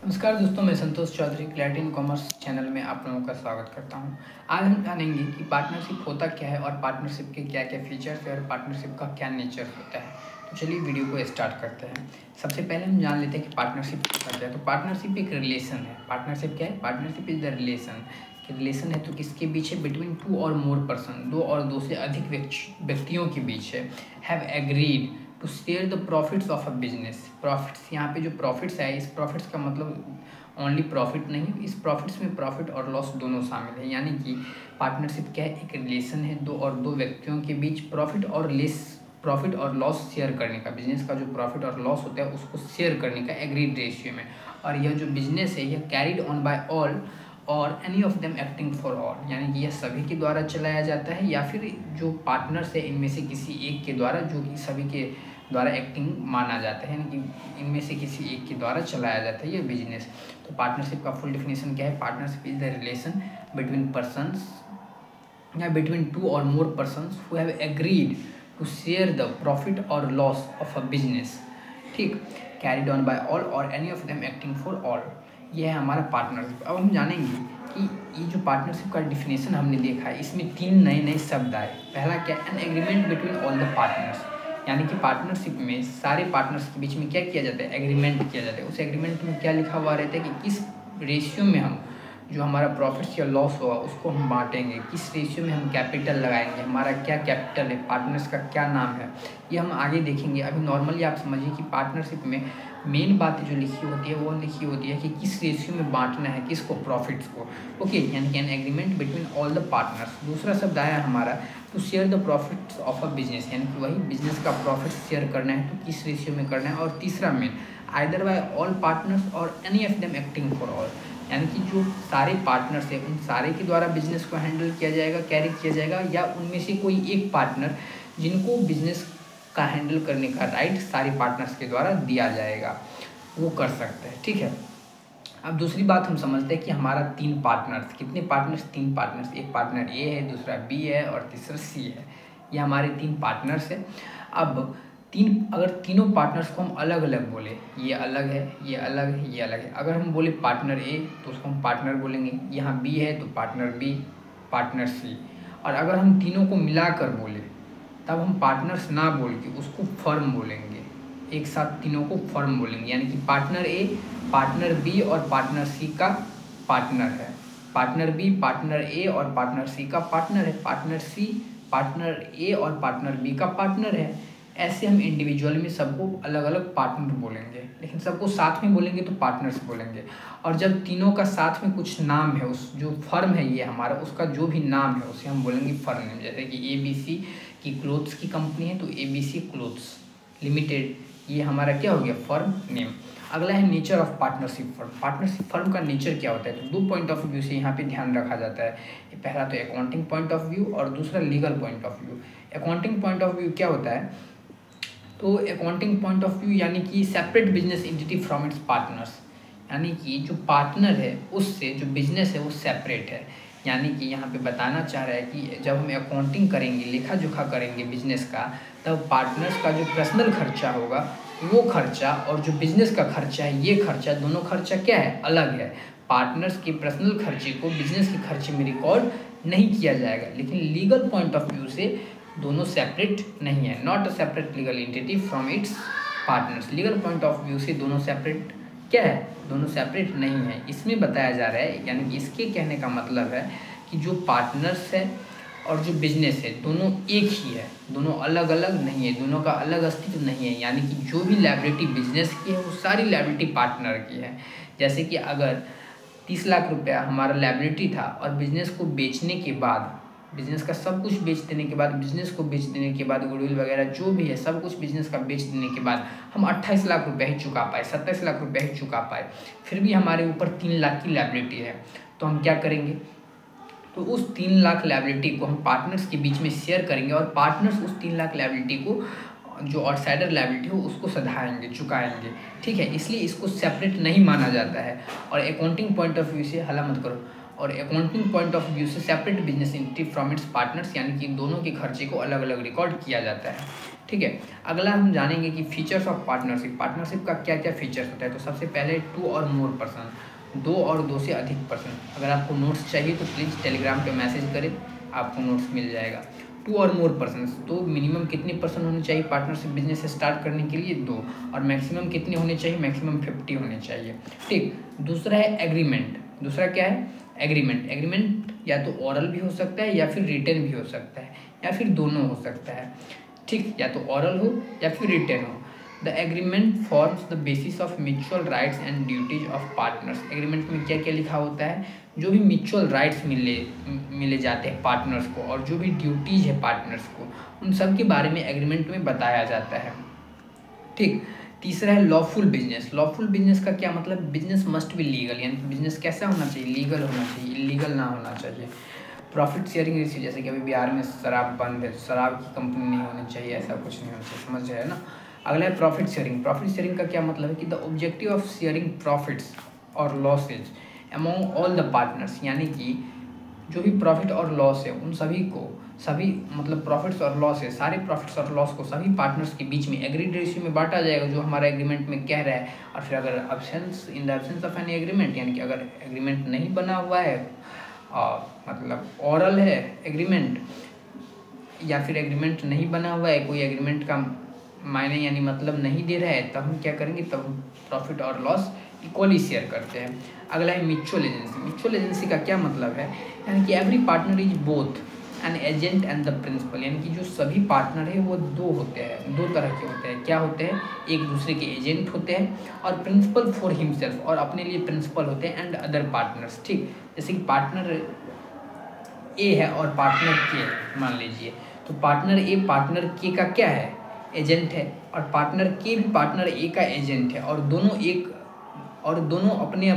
नमस्कार दोस्तों, मैं Santosh Chaudhary clarity in commerce channel में आप लोगों का स्वागत करता हूं। आज हम जानेंगे कि पार्टनरशिप होता क्या है और पार्टनरशिप के क्या क्या फीचर्स है और पार्टनरशिप का क्या नेचर होता है। तो चलिए वीडियो को स्टार्ट करते हैं। सबसे पहले हम जान लेते हैं कि पार्टनरशिप होता क्या है। तो पार्टनरशिप एक रिलेशन है। पार्टनरशिप क्या है? Partnership is the relation. कि रिलेशन है तो किसके बीच है? Between two or more person, दो और दो से अधिक व्यक्तियों के बीच है। Have agreed to share the profits of a business. Profits, यहाँ पे जो प्रॉफिट्स है, इस प्रॉफिट्स का मतलब ओनली प्रॉफिट नहीं, इस प्रॉफिट्स में प्रॉफिट और लॉस दोनों शामिल है। यानी कि पार्टनरशिप क्या है? एक रिलेशन है दो और दो व्यक्तियों के बीच प्रॉफिट और लॉस शेयर करने का। बिजनेस का जो प्रॉफिट और लॉस होता है उसको शेयर करने का एग्रीड रेशियो में। और यह जो बिजनेस है यह carried on by all or any of them acting for all, यानी कि यह सभी के द्वारा चलाया जाता है या फिर जो पार्टनर्स है इनमें से किसी एक के द्वारा, जो कि सभी के द्वारा एक्टिंग माना जाता है, यानी कि इनमें से किसी एक के द्वारा चलाया जाता है ये बिजनेस। तो पार्टनरशिप का फुल डेफिनेशन क्या है? Partnership is the relation between persons या between two or more persons who have agreed to share the profit और लॉस ऑफ अ बिजनेस। ठीक, carried on by all or any of them acting for all, ये है हमारा partnership. अब हम जानेंगे कि ये जो पार्टनरशिप का डिफिनेशन हमने देखा है इसमें तीन नए नए शब्द आए। पहला क्या? N agreement between all the partners, यानी कि पार्टनरशिप में सारे पार्टनर्स के बीच में क्या किया जाता है? एग्रीमेंट किया जाता है। उस एग्रीमेंट में क्या लिखा हुआ रहता है कि किस रेशियो में हम जो हमारा प्रॉफिट्स या लॉस होगा उसको हम बांटेंगे, किस रेशियो में हम कैपिटल लगाएंगे, हमारा क्या कैपिटल है, पार्टनर्स का क्या नाम है, ये हम आगे देखेंगे। अभी नॉर्मली आप समझिए कि पार्टनरशिप में मेन बात जो लिखी होती है वो लिखी होती है कि किस रेशियो में बांटना है किसको, प्रॉफिट्स को। ओके, यानी कि an agreement between all the partners. दूसरा शब्द आया हमारा to share the profits of a business, यानी कि वही बिजनेस का प्रॉफिट शेयर करना है तो किस रेशियो में करना है। और तीसरा में आइदर बाय ऑल पार्टनर्स और any of them acting for all, यानी कि जो सारे पार्टनर्स हैं उन सारे के द्वारा बिजनेस को हैंडल किया जाएगा, कैरी किया जाएगा, या उनमें से कोई एक पार्टनर जिनको बिजनेस का हैंडल करने का राइट सारे पार्टनर्स के द्वारा दिया जाएगा, वो कर सकते हैं। ठीक है, अब दूसरी बात हम समझते हैं कि हमारा तीन पार्टनर्स, कितने पार्टनर्स? तीन पार्टनर्स। एक पार्टनर ए है, दूसरा बी है और तीसरा सी है। ये हमारे तीन पार्टनर्स हैं। अब अगर तीनों पार्टनर्स को हम अलग अलग बोले, ये अलग है, ये अलग है, ये अलग है। अगर हम बोले पार्टनर ए तो उसको हम पार्टनर बोलेंगे, यहाँ बी है तो पार्टनर बी, पार्टनर सी। और अगर हम तीनों को मिलाकर बोले तब हम पार्टनर्स ना बोल के उसको फर्म बोलेंगे। एक साथ तीनों को फर्म बोलेंगे, यानी कि पार्टनर ए पार्टनर बी और पार्टनर सी का पार्टनर है, पार्टनर बी पार्टनर ए और पार्टनर सी का पार्टनर है, पार्टनर सी पार्टनर ए और पार्टनर बी का पार्टनर है। ऐसे हम इंडिविजुअल में सबको अलग अलग पार्टनर बोलेंगे, लेकिन सबको साथ में बोलेंगे तो पार्टनर्स बोलेंगे। और जब तीनों का साथ में कुछ नाम है, उस जो फर्म है ये हमारा, उसका जो भी नाम है उसे हम बोलेंगे फर्म नेम। जैसे कि ABC की क्लोथ्स की कंपनी है तो ABC क्लोथ्स लिमिटेड, ये हमारा क्या हो गया? Firm name. अगला है nature of partnership firm. Partnership firm का नेचर क्या होता है? तो दो पॉइंट ऑफ व्यू से यहाँ पे ध्यान रखा जाता है। पहला तो अकाउंटिंग पॉइंट ऑफ व्यू और दूसरा legal point of view. Accounting point of view क्या होता है? तो अकाउंटिंग पॉइंट ऑफ व्यू यानी कि separate business entity from its partners, यानी कि जो पार्टनर है उससे जो बिजनेस है वो सेपरेट है। यानी कि यहाँ पे बताना चाह रहा है कि जब हम अकाउंटिंग करेंगे, लेखा जोखा करेंगे बिजनेस का, तब पार्टनर्स का जो पर्सनल खर्चा होगा वो खर्चा और जो बिजनेस का खर्चा है ये खर्चा, दोनों खर्चा क्या है? अलग है। पार्टनर्स के पर्सनल खर्चे को बिजनेस के खर्चे में रिकॉर्ड नहीं किया जाएगा। लेकिन लीगल पॉइंट ऑफ व्यू से दोनों सेपरेट नहीं है, not a separate legal entity from its partners. Legal point of view से दोनों सेपरेट क्या है? दोनों सेपरेट नहीं है। इसमें बताया जा रहा है, यानी कि इसके कहने का मतलब है कि जो पार्टनर्स है और जो बिजनेस है दोनों एक ही है, दोनों अलग अलग नहीं है, दोनों का अलग अस्तित्व नहीं है। यानी कि जो भी लायबिलिटी बिजनेस की है वो सारी लायबिलिटी पार्टनर की है। जैसे कि अगर 30 लाख रुपया हमारा लायबिलिटी था और बिजनेस को बेचने के बाद, बिजनेस का सब कुछ बेच देने के बाद, बिजनेस को बेच देने के बाद गुडविल वगैरह जो भी है सब कुछ बिजनेस का बेच देने के बाद हम 28 लाख रुपये ही चुका पाए, 27 लाख रुपये ही चुका पाए, फिर भी हमारे ऊपर 3 लाख की लायबिलिटी है, तो हम क्या करेंगे? तो उस 3 लाख लायबिलिटी को हम पार्टनर्स के बीच में शेयर करेंगे और पार्टनर्स उस 3 लाख लायबिलिटी को, जो आउटसाइडर लायबिलिटी हो, उसको सधाएंगे, चुकाएंगे। ठीक है, इसलिए इसको सेपरेट नहीं माना जाता है। और अकाउंटिंग पॉइंट ऑफ व्यू से, हला मत करो, और अकाउंटिंग पॉइंट ऑफ व्यू से separate business entity from its partners, यानी कि दोनों के खर्चे को अलग अलग रिकॉर्ड किया जाता है। ठीक है। अगला हम जानेंगे कि फीचर्स ऑफ पार्टनरशिप, पार्टनरशिप का क्या क्या फीचर्स होता है। तो सबसे पहले 2 और मोर पर्सन, 2 और 2 से अधिक पर्सन। अगर आपको नोट्स चाहिए तो प्लीज़ टेलीग्राम पे मैसेज करें, आपको नोट्स मिल जाएगा। 2 और मोर पर्सन, तो मिनिमम कितने पर्सन होने चाहिए पार्टनरशिप बिजनेस स्टार्ट करने के लिए? 2। और मैक्सिमम कितने होने चाहिए? मैक्सिमम 50 होने चाहिए, ठीक। दूसरा है एग्रीमेंट। दूसरा क्या है? एग्रीमेंट। एग्रीमेंट या तो ओरल भी हो सकता है या फिर रिटन भी हो सकता है या फिर दोनों हो सकता है, ठीक। या तो ओरल हो या फिर रिटन हो। The agreement forms the basis of mutual rights and duties of partners. Agreement में क्या क्या लिखा होता है? जो भी म्यूचुअल राइट्स मिले जाते हैं पार्टनर्स को और जो भी ड्यूटीज है पार्टनर्स को, उन सब के बारे में एग्रीमेंट में बताया जाता है, ठीक। तीसरा है लॉफुल बिजनेस। लॉफुल बिजनेस का क्या मतलब? बिजनेस मस्ट बी लीगल, यानी बिजनेस कैसा होना चाहिए? लीगल होना चाहिए, इलीगल ना होना चाहिए। प्रॉफिट शेयरिंग रेशियो, जैसे कि अभी बिहार में शराब बंद है, शराब की कंपनी नहीं होनी चाहिए, ऐसा कुछ नहीं होना चाहिए, समझ रहे हैं ना। अगला है प्रॉफिट शेयरिंग। प्रॉफिट शेयरिंग का क्या मतलब है कि the objective of sharing profits और losses among all the partners, यानी कि जो भी प्रॉफिट और लॉस है उन सभी को, सभी मतलब प्रॉफिट्स और लॉस है, सारे प्रॉफिट्स और लॉस को सभी पार्टनर्स के बीच में एग्रीड रेशियो में बांटा जाएगा, जो हमारा एग्रीमेंट में कह रहा है। और फिर अगर इन the absence of any agreement, यानी कि अगर एग्रीमेंट नहीं बना हुआ है, मतलब ओरल है एग्रीमेंट या फिर एग्रीमेंट नहीं बना हुआ है, कोई एग्रीमेंट का मायने यानी मतलब नहीं दे रहा है, तब हम क्या करेंगे? तब हम प्रॉफिट और लॉस इक्वली शेयर करते हैं। अगला है म्यूचुअल एजेंसी। म्यूचुअल एजेंसी का क्या मतलब है? यानी कि every partner is both an agent and the principal, यानी कि जो सभी पार्टनर है वो 2 होते हैं, 2 तरह के होते हैं। क्या होते हैं? एक दूसरे के एजेंट होते हैं और प्रिंसिपल फॉर हिमसेल्फ, और अपने लिए प्रिंसिपल होते हैं, एंड अदर पार्टनर्स, ठीक। जैसे कि पार्टनर ए है और पार्टनर के मान लीजिए, तो पार्टनर ए पार्टनर के का क्या है? एजेंट है, और पार्टनर के भी पार्टनर ए का एजेंट है, और दोनों अपने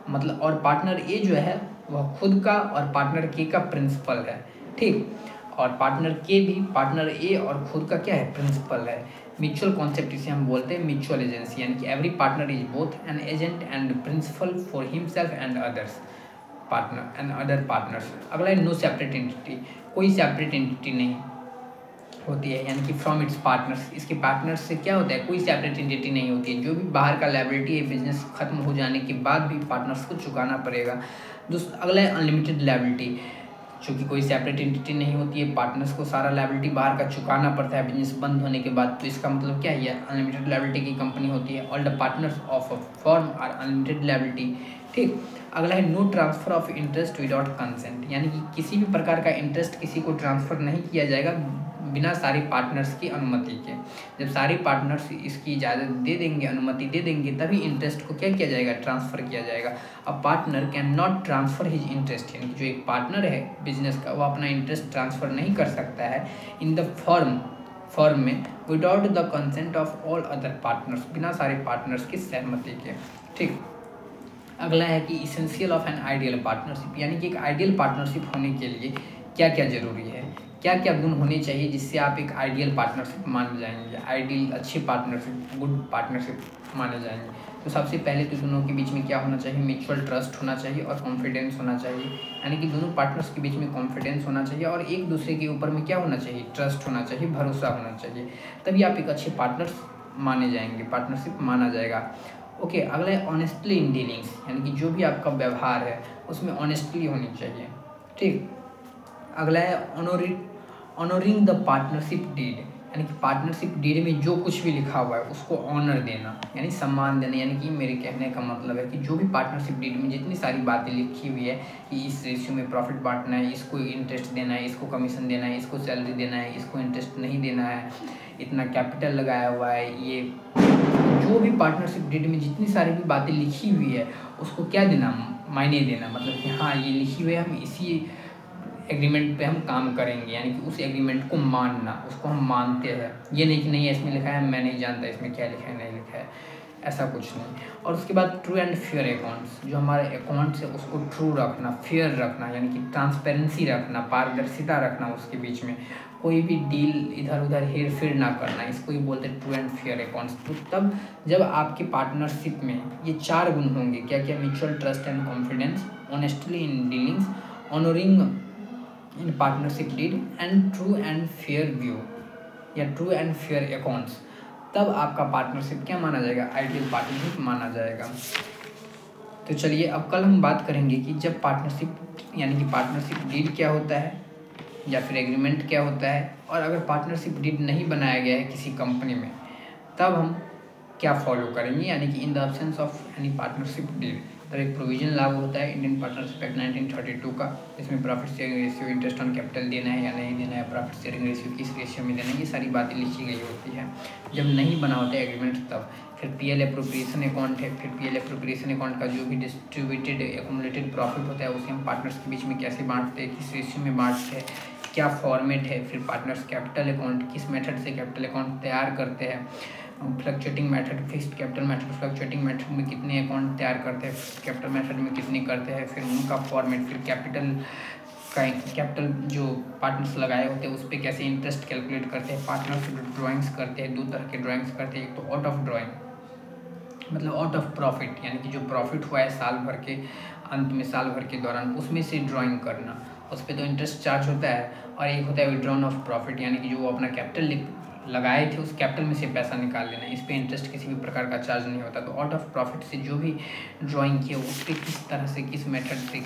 मतलब, और पार्टनर ए जो है वह खुद का और पार्टनर के का प्रिंसिपल है, ठीक। और पार्टनर के भी पार्टनर ए और खुद का क्या है? प्रिंसिपल है। म्यूचुअल कॉन्सेप्ट इसे हम बोलते हैं म्यूचुअल एजेंसी, यानी कि every partner is both an agent and principal for himself and others partner and other partners. अगला है नो सेपरेट एंटिटी। कोई सेपरेट एंटिटी नहीं होती है, यानी कि फ्रॉम इट्स पार्टनर्स, इसके पार्टनर्स से क्या होता है? कोई सेपरेट एंटिटी नहीं होती है। जो भी बाहर का लायबिलिटी है बिजनेस खत्म हो जाने के बाद भी पार्टनर्स को चुकाना पड़ेगा। अगला है अनलिमिटेड लायबिलिटी। चूँकि कोई सेपरेट एंटिटी नहीं होती है, पार्टनर्स को सारा लायबिलिटी बाहर का चुकाना पड़ता है बिजनेस बंद होने के बाद, तो इसका मतलब क्या है? अनलिमिटेड लायबिलिटी की कंपनी होती है। All the partners of a firm are unlimited liability, ठीक। अगला है no transfer of interest without consent, यानी कि किसी भी प्रकार का इंटरेस्ट किसी को ट्रांसफ़र नहीं किया जाएगा बिना सारे पार्टनर्स की अनुमति के। जब सारे पार्टनर्स इसकी इजाज़त दे देंगे, अनुमति दे देंगे, तभी इंटरेस्ट को क्या किया जाएगा? ट्रांसफ़र किया जाएगा। A partner can not transfer his interest, यानी कि जो एक पार्टनर है बिजनेस का, वो अपना इंटरेस्ट ट्रांसफ़र नहीं कर सकता है इन द फर्म में without the consent of all other partners, बिना सारे पार्टनर्स की सहमति के, ठीक। अगला है कि essential of an ideal partnership, यानी कि एक आइडियल पार्टनरशिप होने के लिए क्या क्या ज़रूरी है, क्या क्या गुण होने चाहिए जिससे आप एक आइडियल पार्टनरशिप माने जाएंगे, आइडियल अच्छी पार्टनरशिप, गुड पार्टनरशिप माने जाएंगे। तो सबसे पहले तो दोनों के बीच में क्या होना चाहिए? म्यूचुअल ट्रस्ट होना चाहिए और कॉन्फिडेंस होना चाहिए, यानी कि दोनों पार्टनर्स के बीच में कॉन्फिडेंस होना चाहिए और एक दूसरे के ऊपर में क्या होना चाहिए? ट्रस्ट होना चाहिए, भरोसा होना चाहिए, तभी आप एक अच्छे पार्टनर्स माने जाएंगे, पार्टनरशिप माना जाएगा। ओके, अगला है ऑनेस्टली इन डीलिंग्स, यानी कि जो भी आपका व्यवहार है उसमें ऑनेस्टली होनी चाहिए, ठीक। अगला है ऑनरिंग द पार्टनरशिप डीड, यानी कि पार्टनरशिप डीड में जो कुछ भी लिखा हुआ है उसको ऑनर देना, यानी सम्मान देना। यानी कि मेरे कहने का मतलब है कि जो भी पार्टनरशिप डीड में जितनी सारी बातें लिखी हुई है कि इस रेशियो में प्रॉफिट बांटना है, इसको इंटरेस्ट देना है, इसको कमीशन देना है, इसको सैलरी देना है, इसको इंटरेस्ट नहीं देना है, इतना कैपिटल लगाया हुआ है, ये जो भी पार्टनरशिप डीड में जितनी सारी भी बातें लिखी हुई है उसको क्या देना? मायने देना, मतलब कि हाँ ये लिखी हुई है, हम इसी एग्रीमेंट पे हम काम करेंगे, यानी कि उस एग्रीमेंट को मानना, उसको हम मानते हैं। ये नहीं कि नहीं इसमें लिखा है मैं नहीं जानता इसमें क्या लिखा है नहीं लिखा है, ऐसा कुछ नहीं। और उसके बाद ट्रू एंड फेयर अकाउंट्स, जो हमारे अकाउंट्स है उसको ट्रू रखना, फेयर रखना, यानी कि ट्रांसपेरेंसी रखना, पारदर्शिता रखना उसके बीच में, कोई भी डील इधर उधर हेर फेर ना करना, इसको ही बोलते हैं ट्रू एंड फेयर अकाउंट्स। तो तब जब आपके पार्टनरशिप में ये 4 गुण होंगे, क्या क्या? Mutual trust and confidence, honestly in dealings, honouring in partnership deed and true and fair view, या ट्रू एंड फेयर अकाउंट्स, तब आपका पार्टनरशिप क्या माना जाएगा, आइडियल पार्टनरशिप माना जाएगा। तो चलिए अब कल हम बात करेंगे कि जब पार्टनरशिप यानी कि पार्टनरशिप डीड क्या होता है या फिर एग्रीमेंट क्या होता है, और अगर पार्टनरशिप डीड नहीं बनाया गया है किसी कंपनी में तब हम क्या फॉलो करेंगे, यानी कि in the absence of any partnership deed. तो एक प्रोविजन लागू होता है इंडियन पार्टनरशिप एक्ट 1932 का, इसमें profit sharing ratio, interest on capital देना है या नहीं देना है, प्रॉफिट शेयरिंग रेशियो किस रेशियो में देना है, ये सारी बातें लिखी गई होती है। जब नहीं बना होता है एग्रीमेंट तब फिर पीएल एप्रोप्रिएशन अकाउंट है, फिर पीएल एप्रोप्रिएशन अकाउंट का जो भी डिस्ट्रीब्यूटेड एक्यूमुलेटेड प्रॉफिट होता है उसे हम पार्टनर्स के बीच में कैसे बांटते हैं, किस रेशियो में बांटते हैं, क्या फॉर्मेट है, फिर पार्टनर्स कैपिटल अकाउंट किस मेथड से कैपिटल अकाउंट तैयार करते हैं, fluctuating method, fixed capital method, fluctuating method में कितने अकाउंट तैयार करते हैं, कैपिटल मेथड में कितने करते हैं, फिर उनका फॉर्मेट, फिर कैपिटल जो पार्टनर्स लगाए होते हैं उस पर कैसे इंटरेस्ट कैलकुलेट करते हैं, पार्टनर्स ड्राइंग्स करते हैं, 2 तरह के ड्राइंग्स करते हैं, एक तो आउट ऑफ ड्राइंग मतलब आउट ऑफ प्रॉफिट यानी कि जो प्रॉफिट हुआ है साल भर के अंत में, साल भर के दौरान उसमें से ड्राइंग करना, उस पर तो इंटरेस्ट चार्ज होता है, और एक होता है विड्रॉन ऑफ प्रॉफिट यानी कि जो वो अपना कैपिटल लगाए थे उस कैपिटल में से पैसा निकाल लेना, इस पर इंटरेस्ट किसी भी प्रकार का चार्ज नहीं होता। तो आउट ऑफ प्रॉफिट से जो भी ड्राइंग किए उस पर किस तरह से, किस मेथड से,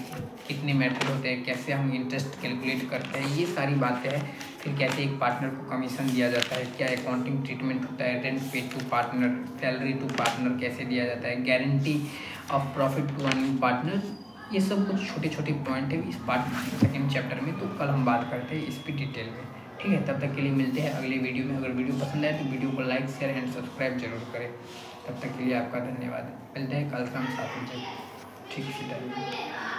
कितने मेथड होते हैं, कैसे हम इंटरेस्ट कैलकुलेट करते हैं, ये सारी बातें हैं। फिर कैसे एक पार्टनर को कमीशन दिया जाता है, क्या अकाउंटिंग ट्रीटमेंट होता है, rent pay to partner, salary to partner कैसे दिया जाता है, guarantee of profit to a new partner, ये सब कुछ छोटे छोटे पॉइंट है इस पार्ट सेकेंड चैप्टर में। तो कल हम बात करते हैं इस पर डिटेल में, ठीक है। तब तक के लिए मिलते हैं अगले वीडियो में। अगर वीडियो पसंद आए तो वीडियो को लाइक, शेयर एंड सब्सक्राइब जरूर करें। तब तक के लिए आपका धन्यवाद। मिलते हैं कल शाम 7 बजे ठीक इसी टाइम।